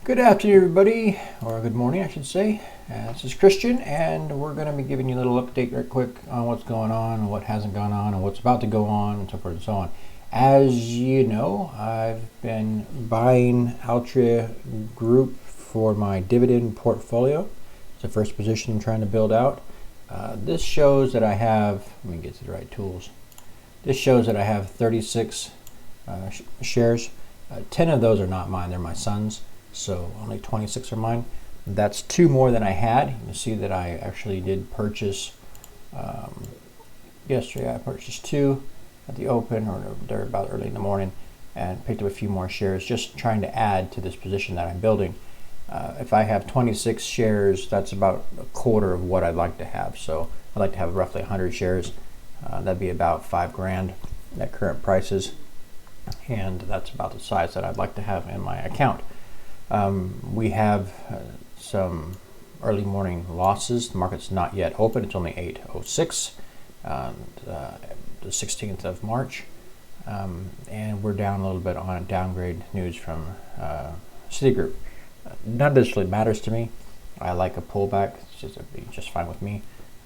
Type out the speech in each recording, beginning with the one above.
Good afternoon, everybody, or good morning, I should say. This is Christian, and we're going to be giving you a little update right quick on what's going on, and what hasn't gone on, and what's about to go on, and so forth and so on. As you know, I've been buying Altria Group for my dividend portfolio. It's the first position I'm trying to build out. This shows that I have, let me get to the right tools. This shows that I have 36 shares. 10 of those are not mine, they're my son's. So only 26 are mine. That's 2 more than I had. You can see that I actually did purchase yesterday. I purchased 2 at the open, or they're about early in the morning, and picked up a few more shares, just trying to add to this position that I'm building. If I have 26 shares, that's about a quarter of what I'd like to have. So I'd like to have roughly 100 shares. That'd be about $5 grand at current prices, and that's about the size that I'd like to have in my account. We have some early morning losses. The market's not yet open. It's only 8:06 on the 16th of March. And we're down a little bit on downgrade news from Citigroup. None of this really matters to me. I like a pullback. It'd be just fine with me.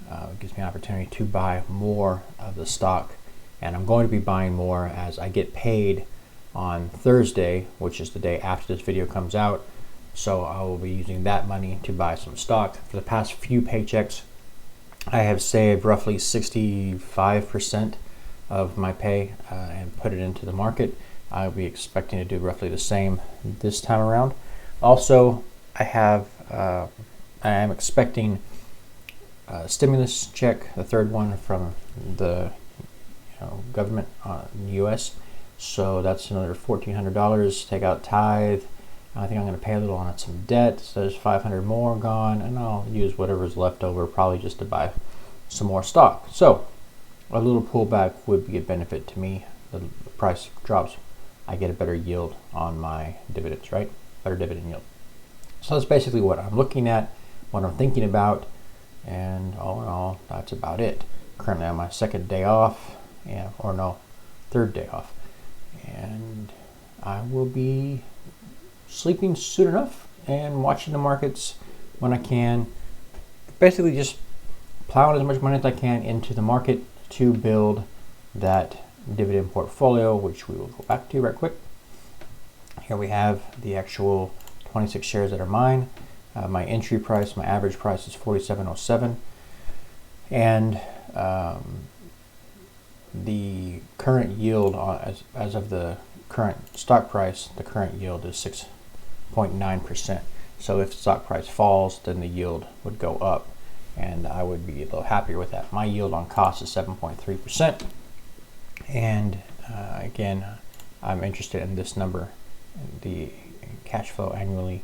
It gives me an opportunity to buy more of the stock. And I'm going to be buying more as I get paid on Thursday, which is the day after this video comes out. So I will be using that money to buy some stock. For the past few paychecks, I have saved roughly 65% of my pay and put it into the market. I'll be expecting to do roughly the same this time around. Also, I am expecting a stimulus check, the third one from the government in the U.S. So that's another $1,400. Take out tithe. I think I'm going to pay a little on some debt. So there's $500 more gone, and I'll use whatever's left over, probably just to buy some more stock. So a little pullback would be a benefit to me. The price drops, I get a better yield on my dividends, right? Better dividend yield. So that's basically what I'm looking at, what I'm thinking about, and all in all, that's about it. Currently on my second day off, third day off. And I will be sleeping soon enough and watching the markets when I can. Basically just plowing as much money as I can into the market to build that dividend portfolio, which we will go back to right quick. Here we have the actual 26 shares that are mine. My entry price, my average price is $47.07. And the current yield as of the current stock price, the current yield is 6.9%. So if stock price falls, then the yield would go up, and I would be a little happier with that. My yield on cost is 7.3%. And again, I'm interested in this number, the cash flow annually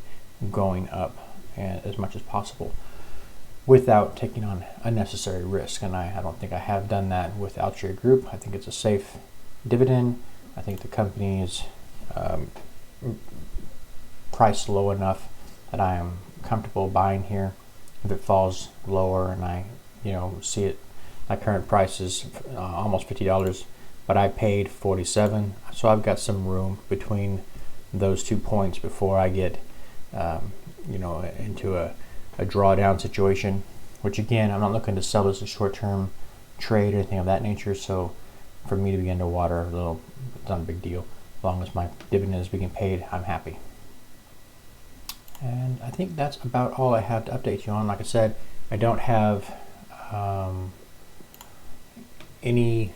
going up as much as possible, without taking on unnecessary risk. And I don't think I have done that with Altria Group. I think it's a safe dividend. I think the company is priced low enough that I am comfortable buying here. If it falls lower and I see it, my current price is almost $50, but I paid $47. So I've got some room between those 2 points before I get into a drawdown situation, which again, I'm not looking to sell this as a short-term trade or anything of that nature. So for me to be underwater, it's not a big deal. As long as my dividend is being paid, I'm happy. And I think that's about all I have to update you on. Like I said, I don't have any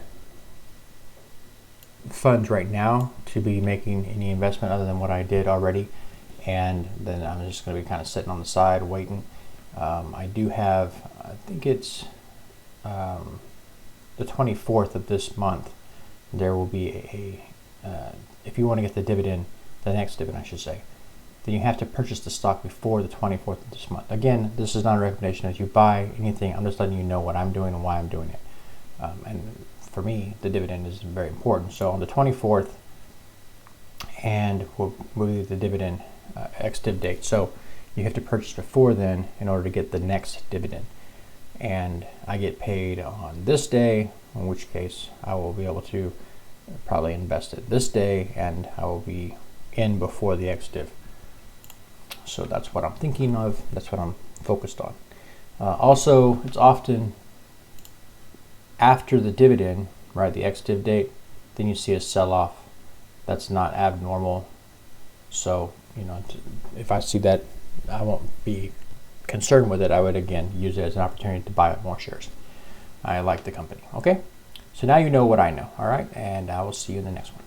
funds right now to be making any investment other than what I did already. And then I'm just going to be kind of sitting on the side waiting. I do have, I think it's the 24th of this month, there will be if you want to get the dividend, the next dividend I should say, then you have to purchase the stock before the 24th of this month. Again, this is not a recommendation as you buy anything. I'm just letting you know what I'm doing and why I'm doing it. And for me, the dividend is very important. So on the 24th, and we'll move the dividend ex-div date. So you have to purchase before then in order to get the next dividend. And I get paid on this day, in which case I will be able to probably invest it this day, and I will be in before the ex-div. So that's what I'm thinking of. That's what I'm focused on. Also, it's often after the dividend, right, the ex-div date, then you see a sell-off. That's not abnormal. So, you know, if I see that, I won't be concerned with it. I would, again, use it as an opportunity to buy more shares. I like the company. Okay, so now you know what I know. All right, and I will see you in the next one.